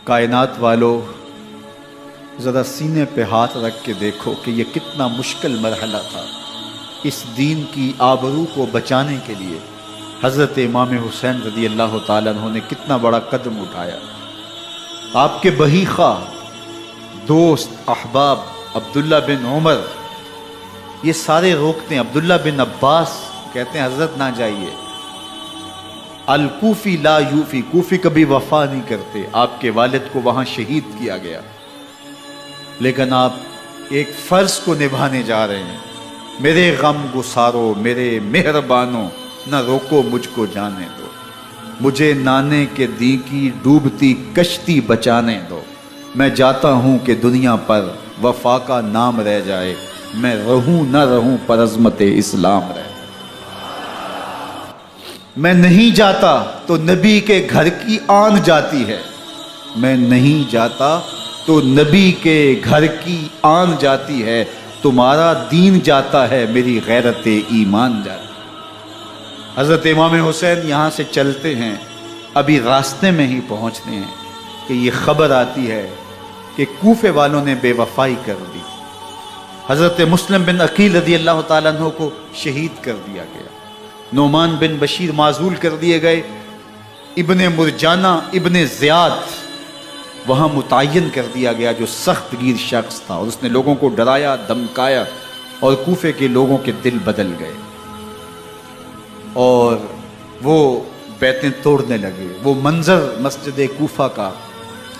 کائنات والو ذرا سینے پہ ہاتھ رکھ کے دیکھو کہ یہ کتنا مشکل مرحلہ تھا۔ اس دین کی آبرو کو بچانے کے لیے حضرت امام حسین رضی اللہ تعالیٰ عنہ نے کتنا بڑا قدم اٹھایا۔ آپ کے بہی خواہ، دوست، احباب عبداللہ بن عمر یہ سارے روکتے ہیں۔ عبداللہ بن عباس کہتے ہیں حضرت نہ جائیے، الکوفی لا یوفی، کوفی کبھی وفا نہیں کرتے۔ آپ کے والد کو وہاں شہید کیا گیا، لیکن آپ ایک فرض کو نبھانے جا رہے ہیں۔ میرے غم گسارو میرے مہربانوں، نہ روکو مجھ کو جانے دو، مجھے نانے کے دی کی ڈوبتی کشتی بچانے دو۔ میں جاتا ہوں کہ دنیا پر وفا کا نام رہ جائے، میں رہوں نہ رہوں پر عظمت اسلام رہے۔ میں نہیں جاتا تو نبی کے گھر کی آن جاتی ہے، میں نہیں جاتا تو نبی کے گھر کی آن جاتی ہے۔ تمہارا دین جاتا ہے، میری غیرت ایمان جاتی ہے۔ حضرت امام حسین یہاں سے چلتے ہیں، ابھی راستے میں ہی پہنچتے ہیں کہ یہ خبر آتی ہے کہ کوفے والوں نے بے وفائی کر دی۔ حضرت مسلم بن عقیل رضی اللہ تعالیٰ عنہ کو شہید کر دیا گیا، نعمان بن بشیر معزول کر دیے گئے، ابن مرجانہ ابن زیاد وہاں متعین کر دیا گیا جو سخت گیر شخص تھا، اور اس نے لوگوں کو ڈرایا دھمکایا اور کوفے کے لوگوں کے دل بدل گئے اور وہ بیتیں توڑنے لگے۔ وہ منظر مسجد کوفہ کا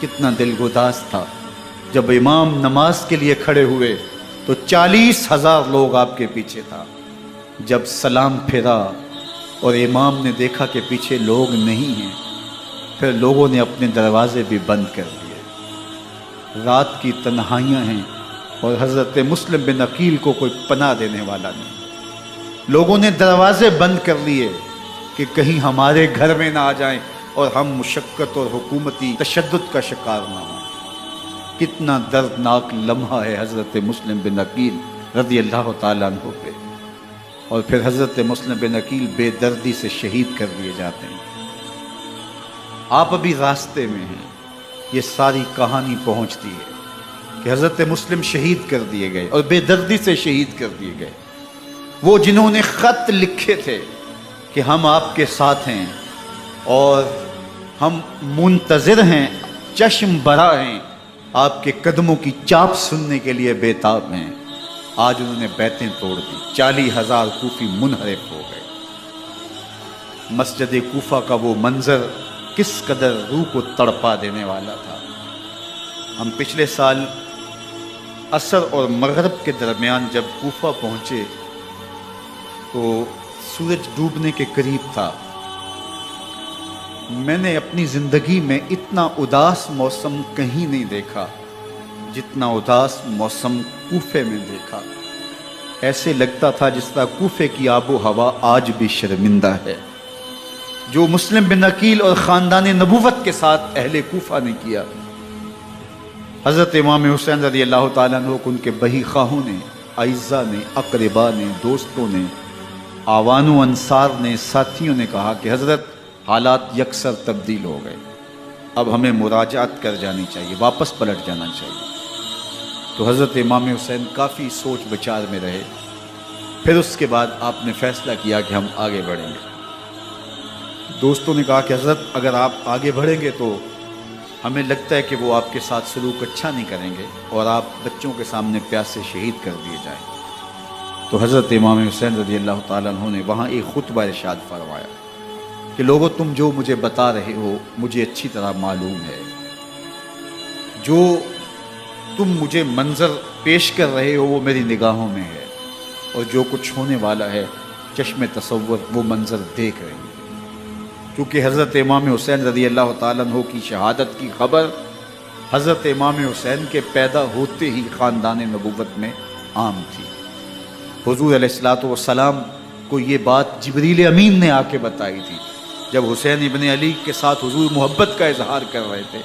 کتنا دلگداز تھا۔ جب امام نماز کے لیے کھڑے ہوئے تو 40,000 لوگ آپ کے پیچھے تھا۔ جب سلام پھیرا اور امام نے دیکھا کہ پیچھے لوگ نہیں ہیں، پھر لوگوں نے اپنے دروازے بھی بند کر دیے۔ رات کی تنہائیاں ہیں اور حضرت مسلم بن عقیل کو کوئی پناہ دینے والا نہیں۔ لوگوں نے دروازے بند کر لیے کہ کہیں ہمارے گھر میں نہ آ جائیں اور ہم مشقت اور حکومتی تشدد کا شکار نہ ہوں۔ کتنا دردناک لمحہ ہے حضرت مسلم بن عقیل رضی اللہ تعالیٰ عنہ پہ، اور پھر حضرت مسلم بن عقیل بے دردی سے شہید کر دیے جاتے ہیں۔ آپ ابھی راستے میں ہیں، یہ ساری کہانی پہنچتی ہے کہ حضرت مسلم شہید کر دیے گئے اور بے دردی سے شہید کر دیے گئے۔ وہ جنہوں نے خط لکھے تھے کہ ہم آپ کے ساتھ ہیں اور ہم منتظر ہیں، چشم برا ہیں، آپ کے قدموں کی چاپ سننے کے لیے بےتاب ہیں، آج انہوں نے بیتیں توڑ دی۔ 40,000 کوفی منحرف ہو گئے۔ مسجد کوفہ کا وہ منظر کس قدر روح کو تڑپا دینے والا تھا۔ ہم پچھلے سال عصر اور مغرب کے درمیان جب کوفہ پہنچے تو سورج ڈوبنے کے قریب تھا۔ میں نے اپنی زندگی میں اتنا اداس موسم کہیں نہیں دیکھا جتنا اداس موسم کوفے میں دیکھا۔ ایسے لگتا تھا جس طرح کوفے کی آب و ہوا آج بھی شرمندہ ہے۔ جو مسلم بن عقیل اور خاندان نبوت کے ساتھ اہل کوفہ نے کیا، حضرت امام حسین رضی اللہ تعالیٰ عنہ کو ان کے بہی خواہوں نے، اعزاء نے، اقربا نے، دوستوں نے، آوان و انصار نے، ساتھیوں نے کہا کہ حضرت حالات یکسر تبدیل ہو گئے، اب ہمیں مراجعت کر جانی چاہیے، واپس پلٹ جانا چاہیے۔ تو حضرت امام حسین کافی سوچ بچار میں رہے۔ پھر اس کے بعد آپ نے فیصلہ کیا کہ ہم آگے بڑھیں گے۔ دوستوں نے کہا کہ حضرت اگر آپ آگے بڑھیں گے تو ہمیں لگتا ہے کہ وہ آپ کے ساتھ سلوک اچھا نہیں کریں گے اور آپ بچوں کے سامنے پیاس سے شہید کر دیے جائیں۔ تو حضرت امام حسین رضی اللہ تعالیٰ عنہ نے وہاں ایک خطبہ ارشاد فرمایا کہ لوگوں تم جو مجھے بتا رہے ہو مجھے اچھی طرح معلوم ہے، جو تم مجھے منظر پیش کر رہے ہو وہ میری نگاہوں میں ہے، اور جو کچھ ہونے والا ہے چشم تصور وہ منظر دیکھ رہے ہیں۔ کیونکہ حضرت امام حسین رضی اللہ تعالیٰ عنہ کی شہادت کی خبر حضرت امام حسین کے پیدا ہوتے ہی خاندان نبوت میں عام تھی۔ حضور علیہ السلام کو یہ بات جبریل امین نے آ کے بتائی تھی جب حسین ابن علی کے ساتھ حضور محبت کا اظہار کر رہے تھے،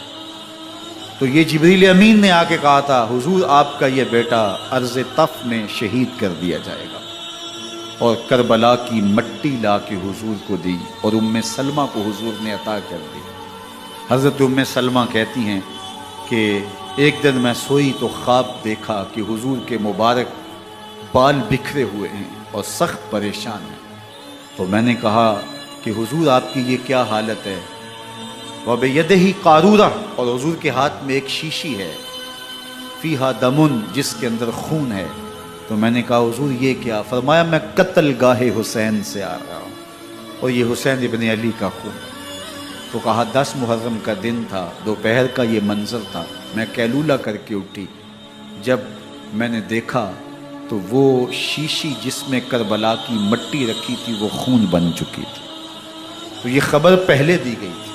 تو یہ جبریل امین نے آ کے کہا تھا حضور آپ کا یہ بیٹا عرض طف میں شہید کر دیا جائے گا، اور کربلا کی مٹی لا کے حضور کو دی اور ام سلمہ کو حضور نے عطا کر دی۔ حضرت ام سلمہ کہتی ہیں کہ ایک دن میں سوئی تو خواب دیکھا کہ حضور کے مبارک بال بکھرے ہوئے ہیں اور سخت پریشان ہیں. تو میں نے کہا کہ حضور آپ کی یہ کیا حالت ہے؟ وَبِيَدِهِ قَارُورَةٌ، اور حضور کے ہاتھ میں ایک شیشی ہے، فیہا دمن، جس کے اندر خون ہے. تو میں نے کہا حضور یہ کیا؟ فرمایا میں قتل گاہ حسین سے آ رہا ہوں اور یہ حسین ابن علی کا خون ہے. تو کہا 10 محرم کا دن تھا، دوپہر کا یہ منظر تھا. میں کیلولہ کر کے اٹھی، جب میں نے دیکھا تو وہ شیشی جس میں کربلا کی مٹی رکھی تھی وہ خون بن چکی تھی. تو یہ خبر پہلے دی گئی تھی،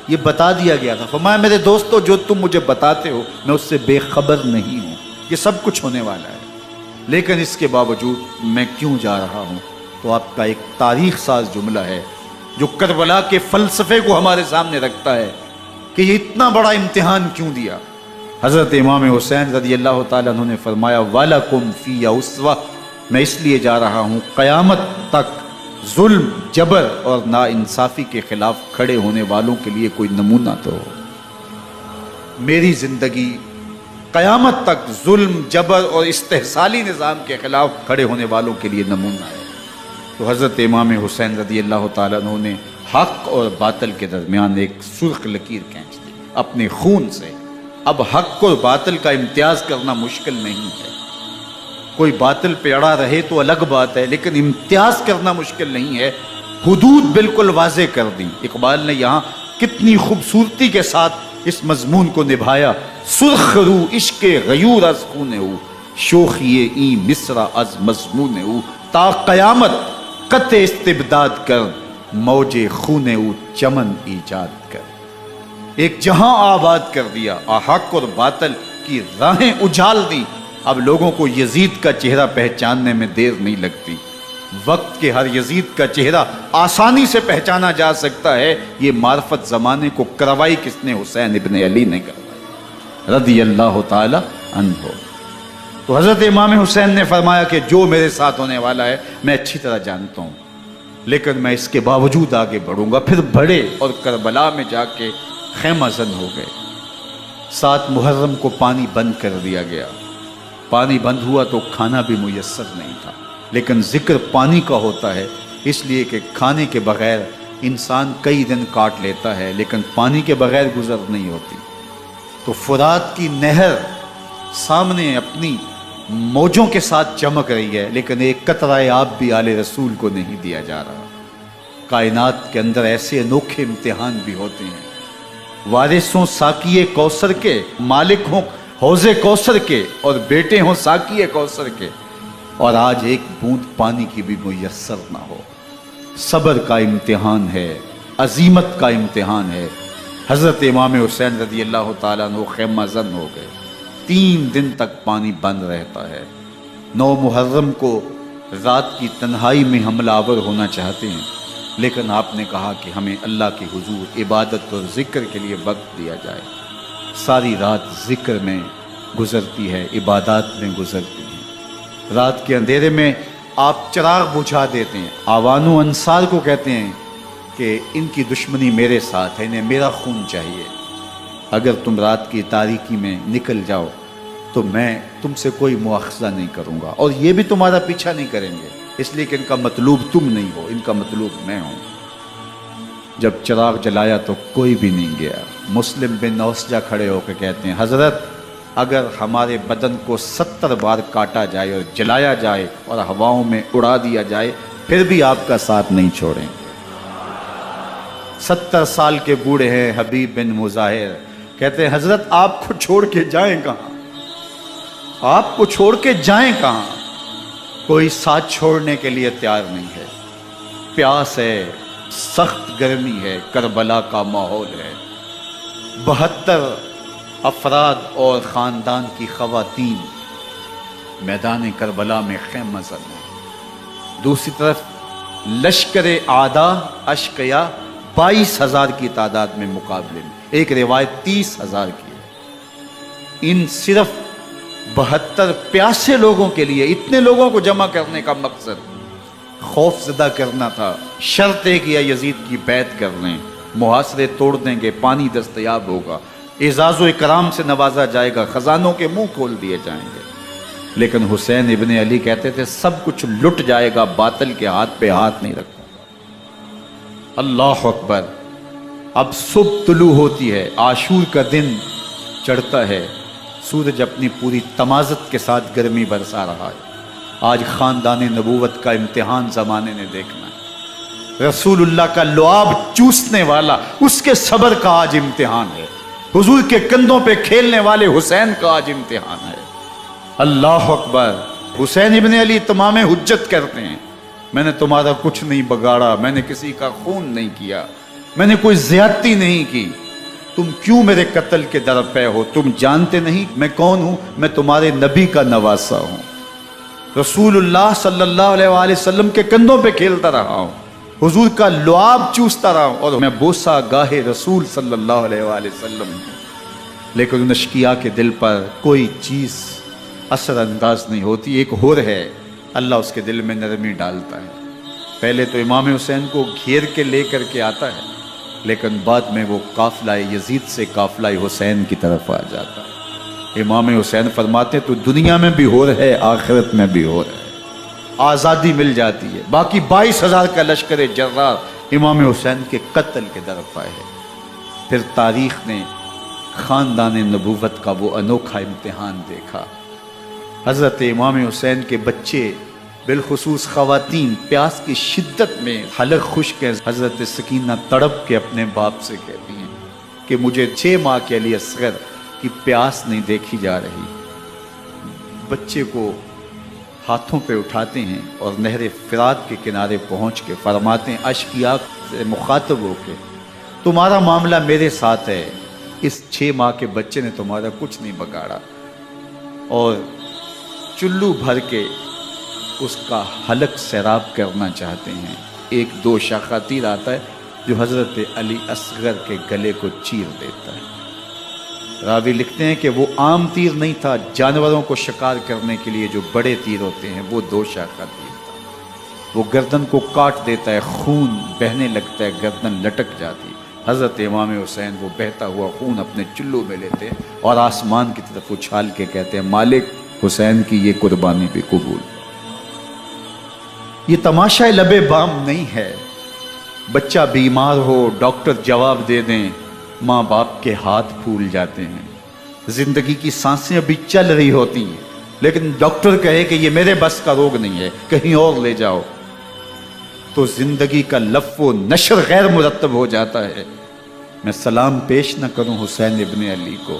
یہ بتا دیا گیا تھا. فرمایا میرے دوستو جو تم مجھے بتاتے ہو میں اس سے بے خبر نہیں ہوں، یہ سب کچھ ہونے والا ہے، لیکن اس کے باوجود میں کیوں جا رہا ہوں؟ تو آپ کا ایک تاریخ ساز جملہ ہے جو کربلا کے فلسفے کو ہمارے سامنے رکھتا ہے کہ یہ اتنا بڑا امتحان کیوں دیا. حضرت امام حسین رضی اللہ تعالیٰ عنہ نے فرمایا وَلَكُمْ فِيَّ أُسْوَةٌ، میں اس لیے جا رہا ہوں قیامت تک ظلم، جبر اور ناانصافی کے خلاف کھڑے ہونے والوں کے لیے کوئی نمونہ تو ہو. میری زندگی قیامت تک ظلم، جبر اور استحصالی نظام کے خلاف کھڑے ہونے والوں کے لیے نمونہ ہے. تو حضرت امام حسین رضی اللہ تعالیٰ عنہ نے حق اور باطل کے درمیان ایک سرخ لکیر کھینچ دی اپنے خون سے. اب حق اور باطل کا امتیاز کرنا مشکل نہیں ہے. کوئی باطل پہ اڑا رہے تو الگ بات ہے، لیکن امتیاز کرنا مشکل نہیں ہے. حدود بالکل واضح کر دی. اقبال نے یہاں کتنی خوبصورتی کے ساتھ اس مضمون کو نبھایا. سرخ رو عشق غیور از خون ہو، شوخی این مصرع از مضمون ہو، تا قیامت قطع استبداد کر، موج خون او چمن ایجاد کر. ایک جہاں آباد کر دیا، حق اور باطل کی راہیں اجال دی. اب لوگوں کو یزید کا چہرہ پہچاننے میں دیر نہیں لگتی. وقت کے ہر یزید کا چہرہ آسانی سے پہچانا جا سکتا ہے. یہ معرفت زمانے کو کروائی کس نے؟ حسین ابن علی نے کروائی رضی اللہ تعالی عنہ. تو حضرت امام حسین نے فرمایا کہ جو میرے ساتھ ہونے والا ہے میں اچھی طرح جانتا ہوں، لیکن میں اس کے باوجود آگے بڑھوں گا. پھر بڑھے اور کربلا میں جا کے خیمہ زن ہو گئے. 7 محرم کو پانی بند کر دیا گیا. پانی بند ہوا تو کھانا بھی میسر نہیں تھا، لیکن ذکر پانی کا ہوتا ہے اس لیے کہ کھانے کے بغیر انسان کئی دن کاٹ لیتا ہے، لیکن پانی کے بغیر گزر نہیں ہوتی. تو فرات کی نہر سامنے اپنی موجوں کے ساتھ چمک رہی ہے، لیکن ایک قطرہ آب بھی آل رسول کو نہیں دیا جا رہا. کائنات کے اندر ایسے انوکھے امتحان بھی ہوتے ہیں. وارثوں ساقی کوثر کے، مالک ہوں حوض کوثر کے، اور بیٹے ہوں ساقی کوثر کے، اور آج ایک بوند پانی کی بھی میسر نہ ہو. صبر کا امتحان ہے، عزیمت کا امتحان ہے. حضرت امام حسین رضی اللہ تعالیٰ عنہ خیمہ زن ہو گئے. 3 دن تک پانی بند رہتا ہے. 9 محرم کو رات کی تنہائی میں حملہ آور ہونا چاہتے ہیں، لیکن آپ نے کہا کہ ہمیں اللہ کے حضور عبادت اور ذکر کے لیے وقت دیا جائے. ساری رات ذکر میں گزرتی ہے، عبادات میں گزرتی ہے. رات کے اندھیرے میں آپ چراغ بجھا دیتے ہیں. آوان و انصار کو کہتے ہیں کہ ان کی دشمنی میرے ساتھ ہے، انہیں میرا خون چاہیے. اگر تم رات کی تاریکی میں نکل جاؤ تو میں تم سے کوئی مواخذہ نہیں کروں گا، اور یہ بھی تمہارا پیچھا نہیں کریں گے، اس لیے کہ ان کا مطلوب تم نہیں ہو، ان کا مطلوب میں ہوں. جب چراغ جلایا تو کوئی بھی نہیں گیا. مسلم بن نوسجہ کھڑے ہو کے کہتے ہیں حضرت اگر ہمارے بدن کو 70 بار کاٹا جائے اور جلایا جائے اور ہواؤں میں اڑا دیا جائے پھر بھی آپ کا ساتھ نہیں چھوڑیں گے. 70 سال کے بوڑھے ہیں حبیب بن مظاہر، کہتے ہیں حضرت آپ کو چھوڑ کے جائیں کہاں، آپ کو چھوڑ کے جائیں کہاں. کوئی ساتھ چھوڑنے کے لیے تیار نہیں ہے. پیاس ہے، سخت گرمی ہے، کربلا کا ماحول ہے. 72 افراد اور خاندان کی خواتین میدان کربلا میں خیمہ زن ہیں. دوسری طرف لشکر اعداء اشقیا 22,000 کی تعداد میں مقابلے میں، ایک روایت 30,000 کی ہے. ان صرف 72 پیاسے لوگوں کے لیے اتنے لوگوں کو جمع کرنے کا مقصد خوف زدہ کرنا تھا. شرط ہے کہ یزید کی بیعت کر لیں. محاصرے توڑ دیں گے، پانی دستیاب ہوگا، اعزاز و اکرام سے نوازا جائے گا، خزانوں کے منہ کھول دیے جائیں گے۔ لیکن حسین ابن علی کہتے تھے سب کچھ لٹ جائے گا، باطل کے ہاتھ پہ ہاتھ نہیں رکھوں گا۔ اللہ اکبر۔ اب صبح طلوع ہوتی ہے، عاشور کا دن چڑھتا ہے، سورج اپنی پوری تمازت کے ساتھ گرمی برسا رہا ہے۔ آج خاندان نبوت کا امتحان زمانے نے دیکھنا ہے۔ رسول اللہ کا لعاب چوسنے والا اس کے صبر کا آج امتحان ہے۔ حضور کے کندھوں پہ کھیلنے والے حسین کا آج امتحان ہے۔ اللہ اکبر۔ حسین ابن علی تمام حجت کرتے ہیں، میں نے تمہارا کچھ نہیں بگاڑا، میں نے کسی کا خون نہیں کیا، میں نے کوئی زیادتی نہیں کی، تم کیوں میرے قتل کے در پہ ہو؟ تم جانتے نہیں میں کون ہوں؟ میں تمہارے نبی کا نواسا ہوں، رسول اللہ صلی اللہ علیہ وآلہ وسلم کے کندھوں پہ کھیلتا رہا ہوں، حضور کا لعاب چوستا رہا ہوں، اور میں بوسہ گاہے رسول صلی اللہ علیہ وآلہ وسلم ہوں۔ لیکن ان اشقیاء کے دل پر کوئی چیز اثر انداز نہیں ہوتی۔ ایک ہور ہے، اللہ اس کے دل میں نرمی ڈالتا ہے۔ پہلے تو امام حسین کو گھیر کے لے کر کے آتا ہے، لیکن بعد میں وہ قافلہ یزید سے قافلہ حسین کی طرف آ جاتا ہے۔ امام حسین فرماتے تو دنیا میں بھی ہور ہے، آخرت میں بھی ہور ہے، آزادی مل جاتی ہے۔ باقی 22,000 کا لشکر جرار امام حسین کے قتل کے طرف آئے ہے۔ پھر تاریخ نے خاندان نبوت کا وہ انوکھا امتحان دیکھا۔ حضرت امام حسین کے بچے، بالخصوص خواتین، پیاس کی شدت میں حلق خشک ہے۔ حضرت سکینہ تڑپ کے اپنے باپ سے کہتی ہیں کہ مجھے 6 ماہ کے علی اصغر کی پیاس نہیں دیکھی جا رہی۔ بچے کو ہاتھوں پہ اٹھاتے ہیں اور نہر فرات کے کنارے پہنچ کے فرماتے ہیں اشقیاء سے مخاطب ہو کے، تمہارا معاملہ میرے ساتھ ہے، اس 6 ماہ کے بچے نے تمہارا کچھ نہیں بگاڑا، اور چلو بھر کے اس کا حلق سیراب کرنا چاہتے ہیں۔ ایک 2 شاخہ تیر آتا ہے جو حضرت علی اصغر کے گلے کو چیر دیتا ہے۔ راوی لکھتے ہیں کہ وہ عام تیر نہیں تھا، جانوروں کو شکار کرنے کے لیے جو بڑے تیر ہوتے ہیں وہ 2 شاخہ تیر تھا۔ وہ گردن کو کاٹ دیتا ہے، خون بہنے لگتا ہے، گردن لٹک جاتی۔ حضرت امام حسین وہ بہتا ہوا خون اپنے چلو میں لیتے اور آسمان کی طرف اچھال کے کہتے ہیں مالک حسین کی یہ قربانی بھی قبول۔ یہ تماشا لبے بام نہیں ہے۔ بچہ بیمار ہو، ڈاکٹر جواب دے دیں، ماں باپ کے ہاتھ پھول جاتے ہیں۔ زندگی کی سانسیں ابھی چل رہی ہوتی ہیں، لیکن ڈاکٹر کہے کہ یہ میرے بس کا روگ نہیں ہے، کہیں اور لے جاؤ، تو زندگی کا لف و نشر غیر مرتب ہو جاتا ہے۔ میں سلام پیش نہ کروں حسین ابن علی کو،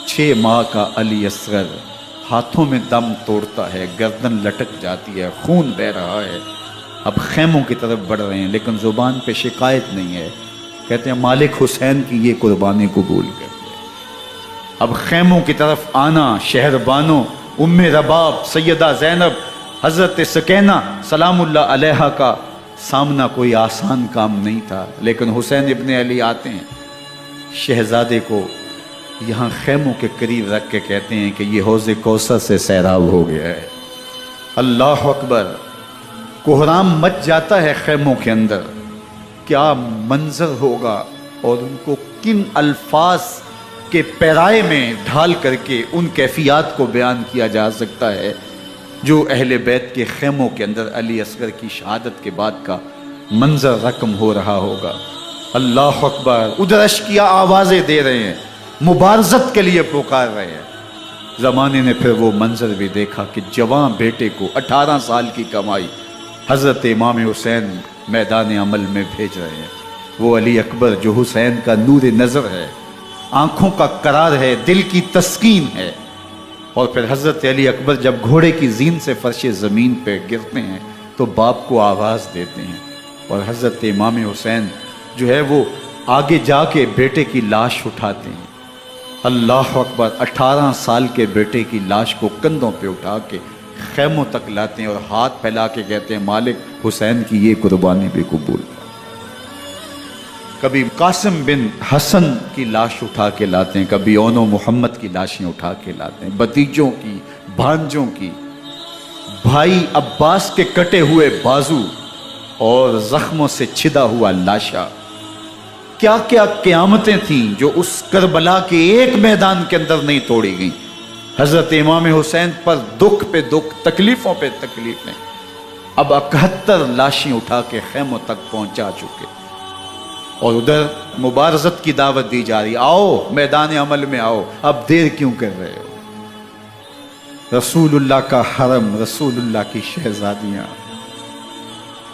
6 ماہ کا علی اصغر ہاتھوں میں دم توڑتا ہے، گردن لٹک جاتی ہے، خون بہ رہا ہے۔ اب خیموں کی طرف بڑھ رہے ہیں، لیکن زبان پہ شکایت نہیں ہے، کہتے ہیں مالک حسین کی یہ قربانی قبول کر لے۔ اب خیموں کی طرف آنا، شہر بانو، ام رباب، سیدہ زینب، حضرت سکینہ سلام اللہ علیہا کا سامنا کوئی آسان کام نہیں تھا، لیکن حسین ابن علی آتے ہیں، شہزادے کو یہاں خیموں کے قریب رکھ کے کہتے ہیں کہ یہ حوض کوثر سے سیراب ہو گیا ہے۔ اللہ اکبر۔ کوہرام مچ جاتا ہے خیموں کے اندر، کیا منظر ہوگا، اور ان کو کن الفاظ کے پیرائے میں ڈھال کر کے ان کیفیات کو بیان کیا جا سکتا ہے جو اہل بیت کے خیموں کے اندر علی اصغر کی شہادت کے بعد کا منظر رقم ہو رہا ہوگا۔ اللہ اکبر۔ ادھر اشقیاء آوازیں دے رہے ہیں، مبارزت کے لیے پکار رہے ہیں۔ زمانے نے پھر وہ منظر بھی دیکھا کہ جوان بیٹے کو 18 سال کی کمائی حضرت امام حسین میدان عمل میں بھیج رہے ہیں۔ وہ علی اکبر جو حسین کا نور نظر ہے، آنکھوں کا قرار ہے، دل کی تسکین ہے۔ اور پھر حضرت علی اکبر جب گھوڑے کی زین سے فرش زمین پہ گرتے ہیں تو باپ کو آواز دیتے ہیں، اور حضرت امام حسین جو ہے وہ آگے جا کے بیٹے کی لاش اٹھاتے ہیں۔ اللہ اکبر۔ 18 سال کے بیٹے کی لاش کو کندھوں پہ اٹھا کے خیموں تک لاتے ہیں اور ہاتھ پھیلا کے کہتے ہیں مالک حسین کی یہ قربانی بھی قبول۔ کبھی قاسم بن حسن کی لاش اٹھا کے لاتے ہیں، کبھی اون و محمد کی لاشیں اٹھا کے لاتے ہیں، بتیجوں کی، بھانجوں کی، بھائی عباس کے کٹے ہوئے بازو اور زخموں سے چھدا ہوا لاشا، کیا کیا قیامتیں تھیں جو اس کربلا کے ایک میدان کے اندر نہیں توڑی گئیں۔ حضرت امام حسین پر دکھ پہ دکھ، تکلیفوں پہ تکلیفیں، اب 71 لاشیں اٹھا کے خیموں تک پہنچا چکے، اور ادھر مبارزت کی دعوت دی جا رہی، آؤ میدان عمل میں آؤ، اب دیر کیوں کر رہے ہو؟ رسول اللہ کا حرم، رسول اللہ کی شہزادیاں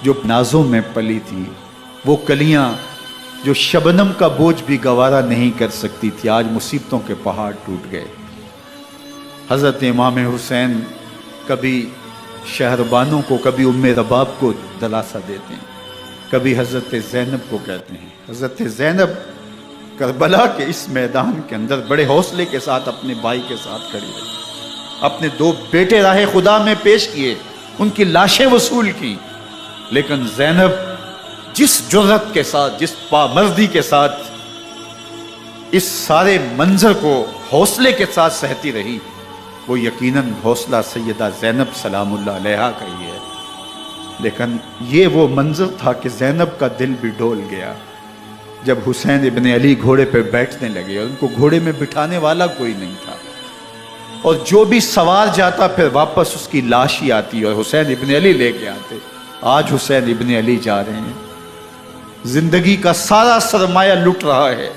جو نازوں میں پلی تھی، وہ کلیاں جو شبنم کا بوجھ بھی گوارا نہیں کر سکتی تھی، آج مصیبتوں کے پہاڑ ٹوٹ گئے۔ حضرت امام حسین کبھی شہربانوں کو، کبھی ام رباب کو دلاسا دیتے ہیں، کبھی حضرت زینب کو کہتے ہیں۔ حضرت زینب کربلا کے اس میدان کے اندر بڑے حوصلے کے ساتھ اپنے بھائی کے ساتھ کھڑی رہی، اپنے 2 بیٹے راہ خدا میں پیش کیے، ان کی لاشیں وصول کی، لیکن زینب جس جرأت کے ساتھ، جس پامردی کے ساتھ اس سارے منظر کو حوصلے کے ساتھ سہتی رہی، وہ یقیناً حوصلہ سیدہ زینب سلام اللہ علیہا کا ہی ہے۔ لیکن یہ وہ منظر تھا کہ زینب کا دل بھی ڈول گیا جب حسین ابن علی گھوڑے پہ بیٹھنے لگے، اور ان کو گھوڑے میں بٹھانے والا کوئی نہیں تھا، اور جو بھی سوار جاتا پھر واپس اس کی لاش ہی آتی اور حسین ابن علی لے کے آتے۔ آج حسین ابن علی جا رہے ہیں، زندگی کا سارا سرمایہ لٹ رہا ہے،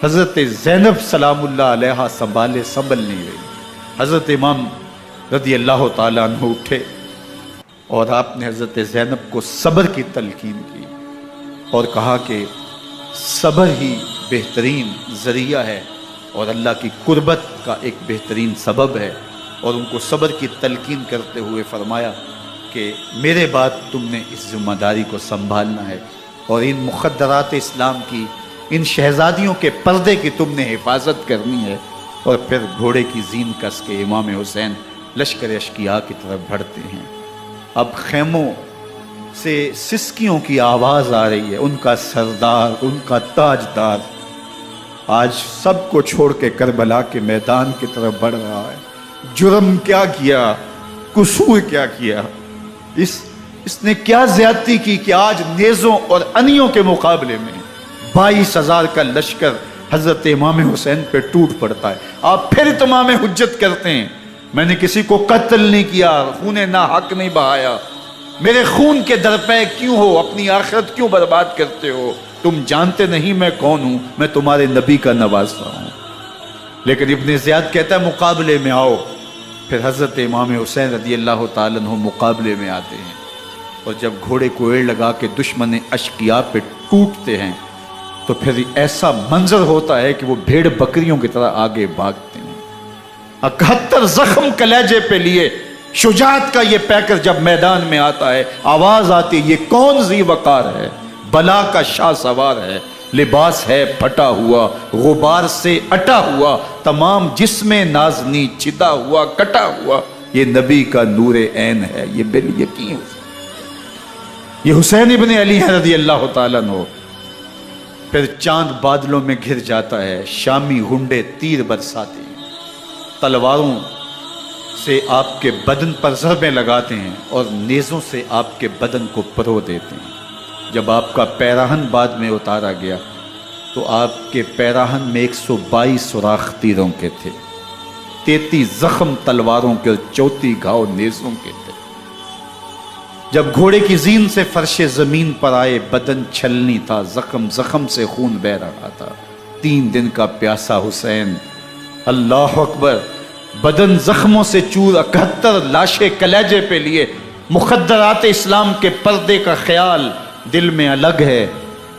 حضرت زینب سلام اللہ علیہا سنبھل نہیں رہی۔ حضرت امام رضی اللہ تعالیٰ عنہ اٹھے اور آپ نے حضرت زینب کو صبر کی تلقین کی اور کہا کہ صبر ہی بہترین ذریعہ ہے اور اللہ کی قربت کا ایک بہترین سبب ہے، اور ان کو صبر کی تلقین کرتے ہوئے فرمایا کہ میرے بعد تم نے اس ذمہ داری کو سنبھالنا ہے، اور ان مخدرات اسلام کی، ان شہزادیوں کے پردے کی تم نے حفاظت کرنی ہے۔ اور پھر گھوڑے کی زین کس کے امام حسین لشکر اشقیاء کی طرف بڑھتے ہیں۔ اب خیموں سے سسکیوں کی آواز آ رہی ہے، ان کا سردار، ان کا تاجدار آج سب کو چھوڑ کے کربلا کے میدان کی طرف بڑھ رہا ہے۔ جرم کیا کیا، قصور کیا کیا، اس نے کیا زیادتی کی کہ آج نیزوں اور انیوں کے مقابلے میں 22,000 کا لشکر حضرت امام حسین پہ ٹوٹ پڑتا ہے۔ آپ پھر اتمام حجت کرتے ہیں، میں نے کسی کو قتل نہیں کیا، خون ناحق نہیں بہایا، میرے خون کے درپے کیوں ہو، اپنی آخرت کیوں برباد کرتے ہو؟ تم جانتے نہیں میں کون ہوں، میں تمہارے نبی کا نواسا ہوں۔ لیکن ابن زیاد کہتا ہے مقابلے میں آؤ۔ پھر حضرت امام حسین رضی اللہ تعالیٰ عنہ مقابلے میں آتے ہیں، اور جب گھوڑے کو ایڑ لگا کے دشمن اشقیاء پہ ٹوٹتے ہیں تو پھر ایسا منظر ہوتا ہے کہ وہ بھیڑ بکریوں کی طرح آگے بھاگتے ہیں۔ 71 زخم کلیجے پہ لیے شجاعت کا یہ پیکر جب میدان میں آتا ہے، آواز آتی ہے، یہ کون ذی وقار ہے، بلا کا شاہ سوار ہے، لباس ہے پھٹا ہوا، غبار سے اٹا ہوا، تمام جسم نازنی چتا ہوا، کٹا ہوا، یہ نبی کا نور عین ہے، یہ بال یقین یہ حسین ابن علی ہے رضی اللہ تعالیٰ عنہ۔ پھر چاند بادلوں میں گھر جاتا ہے، شامی ہنڈے تیر برساتے ہیں، تلواروں سے آپ کے بدن پر ضربیں لگاتے ہیں اور نیزوں سے آپ کے بدن کو پرو دیتے ہیں۔ جب آپ کا پیراہن بعد میں اتارا گیا تو آپ کے پیراہن میں 122 سوراخ تیروں کے تھے، 33 زخم تلواروں کے اور 34 گھاؤ نیزوں کے تھے۔ جب گھوڑے کی زین سے فرش زمین پر آئے، بدن چھلنی تھا، زخم زخم سے خون بہ رہا تھا۔ 3 دن کا پیاسا حسین، اللہ اکبر، بدن زخموں سے چور، 71 لاشیں کلیجے پہ لیے، مخدرات اسلام کے پردے کا خیال دل میں الگ ہے،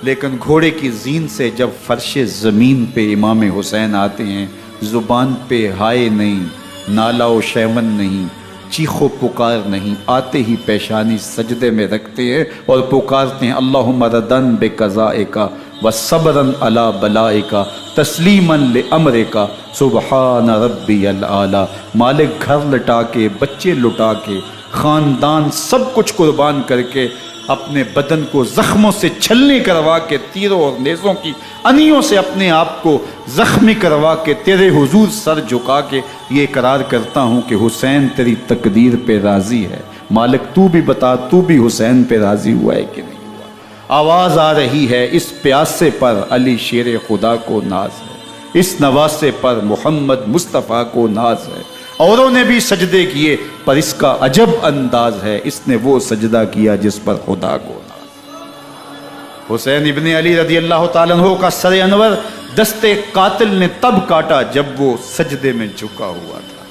لیکن گھوڑے کی زین سے جب فرش زمین پہ امام حسین آتے ہیں، زبان پہ ہائے نہیں، نالا و شیون نہیں، چیخ و پکار نہیں، آتے ہی پیشانی سجدے میں رکھتے ہیں اور پکارتے ہیں اللہم ردن بقضائک و صبرن علی بلائک تسلیما لامرک سبحان ربی الاعلی۔ مالک گھر لٹا کے، بچے لٹا کے، خاندان سب کچھ قربان کر کے، اپنے بدن کو زخموں سے چھلنی کروا کے، تیروں اور نیزوں کی انیوں سے اپنے آپ کو زخمی کروا کے، تیرے حضور سر جھکا کے یہ اقرار کرتا ہوں کہ حسین تیری تقدیر پہ راضی ہے۔ مالک تو بھی بتا، تو بھی حسین پہ راضی ہوا ہے کہ نہیں ہوا؟ آواز آ رہی ہے اس پیاسے پر علی شیر خدا کو ناز ہے، اس نواسے پر محمد مصطفیٰ کو ناز ہے، اوروں نے بھی سجدے کیے پر اس کا عجب انداز ہے، اس نے وہ سجدہ کیا جس پر خدا کو ناز۔ حسین ابن علی رضی اللہ تعالیٰ عنہ کا سر انور دستے قاتل نے تب کاٹا جب وہ سجدے میں جھکا ہوا تھا۔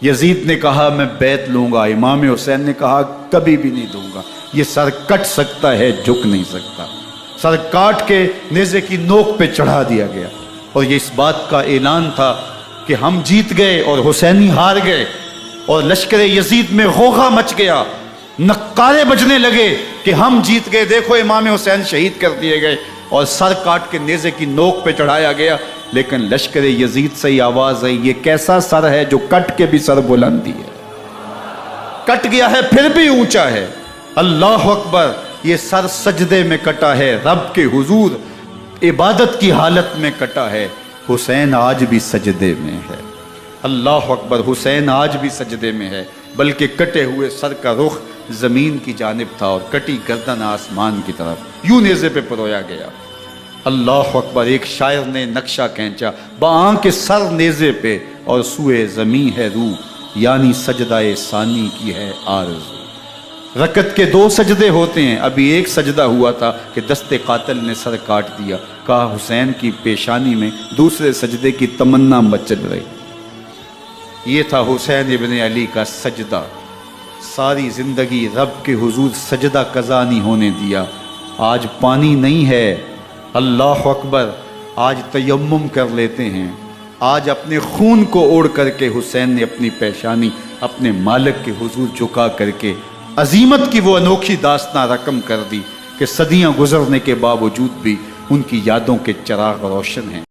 یزید نے کہا میں بیعت لوں گا، امام حسین نے کہا کبھی بھی نہیں دوں گا، یہ سر کٹ سکتا ہے جھک نہیں سکتا۔ سر کاٹ کے نیزے کی نوک پہ چڑھا دیا گیا، اور یہ اس بات کا اعلان تھا کہ ہم جیت گئے اور حسینی ہار گئے، اور لشکر یزید میں غوغا مچ گیا، نقارے بجنے لگے کہ ہم جیت گئے، دیکھو امام حسین شہید کر دیے گئے، اور سر کاٹ کے نیزے کی نوک پہ چڑھایا گیا۔ لیکن لشکر یزید سے ہی آواز آئی یہ کیسا سر ہے جو کٹ کے بھی سر بلندی ہے، کٹ گیا ہے پھر بھی اونچا ہے، اللہ اکبر، یہ سر سجدے میں کٹا ہے، رب کے حضور عبادت کی حالت میں کٹا ہے۔ حسین آج بھی سجدے میں ہے، اللہ اکبر، حسین آج بھی سجدے میں ہے، بلکہ کٹے ہوئے سر کا رخ زمین کی جانب تھا اور کٹی گردن آسمان کی طرف، یوں نیزے پہ پرویا گیا۔ اللہ اکبر، ایک شاعر نے نقشہ کھینچا، بآنکھ سر نیزے پہ اور سوئے زمین ہے روح، یعنی سجدہ ثانی کی ہے آرزو۔ رکعت کے 2 سجدے ہوتے ہیں، ابھی ایک سجدہ ہوا تھا کہ دست قاتل نے سر کاٹ دیا، کہا حسین کی پیشانی میں دوسرے سجدے کی تمنا مچل رہی۔ یہ تھا حسین ابن علی کا سجدہ، ساری زندگی رب کے حضور سجدہ قضا نہیں ہونے دیا۔ آج پانی نہیں ہے، اللہ اکبر، آج تیمم کر لیتے ہیں، آج اپنے خون کو اوڑھ کر کے حسین نے اپنی پیشانی اپنے مالک کے حضور جھکا کر کے عظیمت کی وہ انوکھی داستاں رقم کر دی کہ صدیاں گزرنے کے باوجود بھی ان کی یادوں کے چراغ روشن ہیں۔